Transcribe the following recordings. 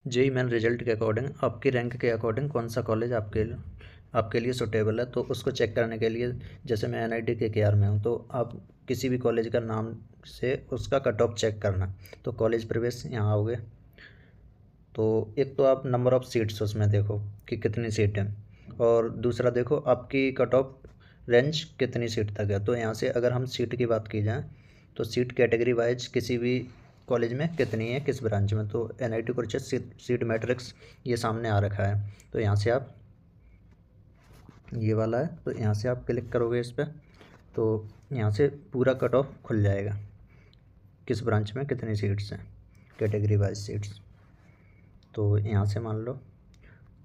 JEE main result के according आपकी rank के अकॉर्डिंग कौन सा कॉलेज आपके लिए सूटेबल है, तो उसको चेक करने के लिए जैसे मैं एनआईटी केकेआर में हूँ, तो आप किसी भी कॉलेज का नाम से उसका कट ऑफ चेक करना। तो कॉलेज प्रवेश यहाँ आओगे, तो एक तो आप नंबर ऑफ़ सीट्स उसमें देखो कि कितनी सीट हैं, और दूसरा देखो आपकी कट ऑफ रेंज कितनी सीट तक है। तो यहाँ से अगर हम सीट की बात की जाए तो सीट कैटेगरी वाइज किसी भी कॉलेज में कितनी है, किस ब्रांच में, तो एनआईटी कुरुक्षेत्र सीट मैट्रिक्स ये सामने आ रखा है। तो यहाँ से आप ये वाला है, तो यहाँ से आप क्लिक करोगे इस पर, तो यहाँ से पूरा कट ऑफ खुल जाएगा किस ब्रांच में कितनी सीट्स हैं, कैटेगरी वाइज सीट्स। तो यहाँ से मान लो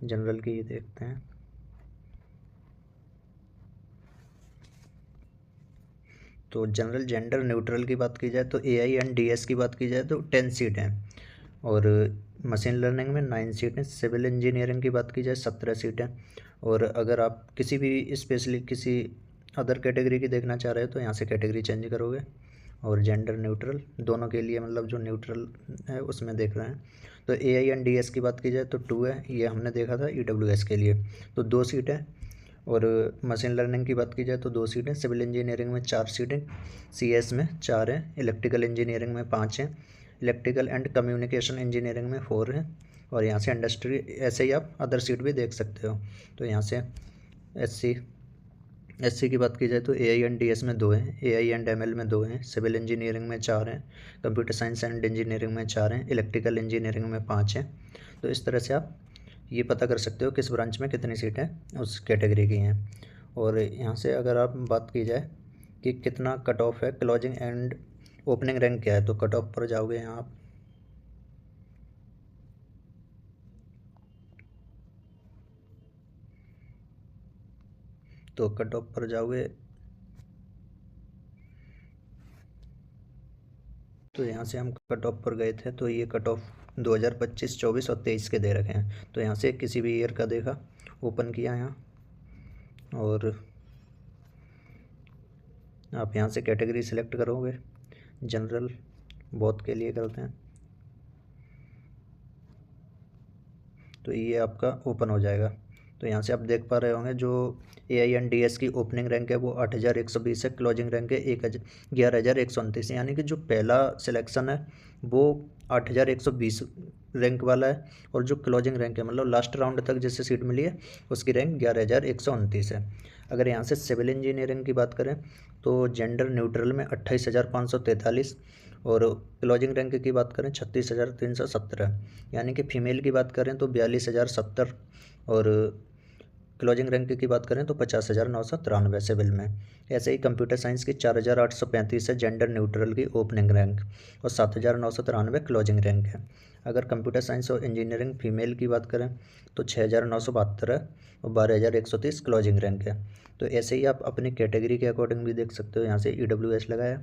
जनरल की ये देखते हैं, तो जनरल जेंडर न्यूट्रल की बात की जाए तो एआई एंड डीएस की बात की जाए तो 10 सीट हैं, और मशीन लर्निंग में 9 सीट हैं। सिविल इंजीनियरिंग की बात की जाए 17 सीट हैं। और अगर आप किसी भी स्पेशली किसी अदर कैटेगरी की देखना चाह रहे हो तो यहाँ से कैटेगरी चेंज करोगे, और जेंडर न्यूट्रल दोनों के लिए, मतलब जो न्यूट्रल है उसमें देख रहे हैं। तो एआई एंड डीएस की बात की जाए तो 2 है, ये हमने देखा था ईडब्ल्यूएस के लिए, तो 2 सीटें। और मशीन लर्निंग की बात की जाए तो 2 सीटें, सिविल इंजीनियरिंग में 4 सीटें, सीएस में 4 हैं, इलेक्ट्रिकल इंजीनियरिंग में 5 हैं, इलेक्ट्रिकल एंड कम्युनिकेशन इंजीनियरिंग में 4 हैं, और यहाँ से इंडस्ट्री, ऐसे ही आप अदर सीट भी देख सकते हो। तो यहाँ से एससी की बात की जाए तो एआई एंड डीएस में 2 हैं, एआई एंड एमएल में 2 हैं, सिविल इंजीनियरिंग में 4 हैं, कंप्यूटर साइंस एंड इंजीनियरिंग में 4 हैं, इलेक्ट्रिकल इंजीनियरिंग में 5 हैं। तो इस तरह से आप ये पता कर सकते हो किस ब्रांच में कितनी सीटें उस कैटेगरी की हैं। और यहाँ से अगर आप बात की जाए कि कितना कट ऑफ है, क्लोजिंग एंड ओपनिंग रैंक क्या है, तो कट ऑफ पर जाओगे यहाँ आप, तो कट ऑफ पर जाओगे तो यहाँ से हम कट ऑफ पर गए थे, तो ये कट ऑफ 2025, 24 और 23 के दे रखे हैं। तो यहाँ से किसी भी ईयर का देखा, ओपन किया यहाँ, और आप यहाँ से कैटेगरी सिलेक्ट करोगे, जनरल बोथ के लिए करते हैं, तो ये आपका ओपन हो जाएगा। तो यहाँ से आप देख पा रहे होंगे जो AINDS की ओपनिंग रैंक है वो 8120 है, क्लोजिंग रैंक है 11,129, यानी कि जो पहला सिलेक्शन है वो 8120 रैंक वाला है, और जो क्लोजिंग रैंक है मतलब लास्ट राउंड तक जिससे सीट मिली है उसकी रैंक 11,129 है। अगर यहाँ से सिविल इंजीनियरिंग की बात करें तो जेंडर न्यूट्रल में 28,543, और क्लोजिंग रैंक की बात करें 36,317, यानी कि फ़ीमेल की बात करें तो 42,070, और क्लोजिंग रैंक की बात करें तो 50,993 सिविल में। ऐसे ही कंप्यूटर साइंस की 4,835 है जेंडर न्यूट्रल की ओपनिंग रैंक, और 7,993 क्लोजिंग रैंक है। अगर कंप्यूटर साइंस और इंजीनियरिंग फीमेल की बात करें तो 6,972 है, और 12,130 क्लोजिंग रैंक है। तो ऐसे ही आप अपनी कैटेगरी के अकॉर्डिंग भी देख सकते हो। यहाँ से EWS लगाया,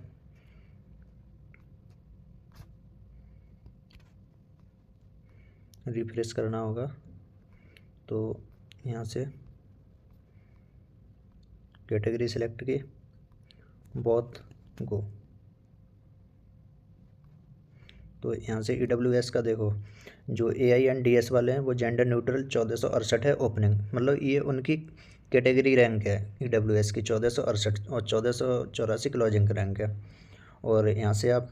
रिफ्रेश करना होगा, तो यहाँ से कैटेगरी सिलेक्ट की, बोथ गो। तो यहाँ से EWS का देखो, जो AINDS वाले हैं वो जेंडर न्यूट्रल 1468 है ओपनिंग, मतलब ये उनकी कैटेगरी रैंक है EWS की 1468, और 1484 क्लोजिंग रैंक है। और यहाँ से आप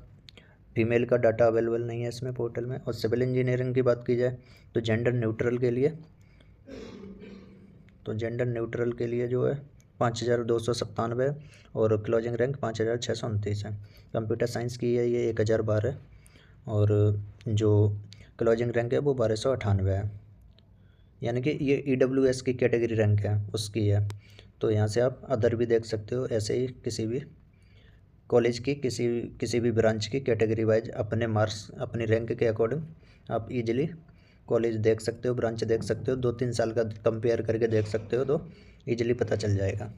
फीमेल का डाटा अवेलेबल नहीं है इसमें पोर्टल में। और सिविल इंजीनियरिंग की बात की जाए तो जेंडर न्यूट्रल के लिए जो है 5,297, और क्लोजिंग रैंक 5,629 है। कंप्यूटर साइंस की है ये 1,012 है, और जो क्लोजिंग रैंक है वो 1,298 है, यानी कि ये EWS की कैटेगरी रैंक है उसकी है। तो यहाँ से आप अदर भी देख सकते हो, ऐसे ही किसी भी कॉलेज की किसी भी ब्रांच की कैटेगरी वाइज अपने मार्क्स अपनी रैंक के अकॉर्डिंग आप इजीली कॉलेज देख सकते हो, ब्रांच देख सकते हो, 2-3 साल का कंपेयर करके देख सकते हो, तो ईजिली पता चल जाएगा।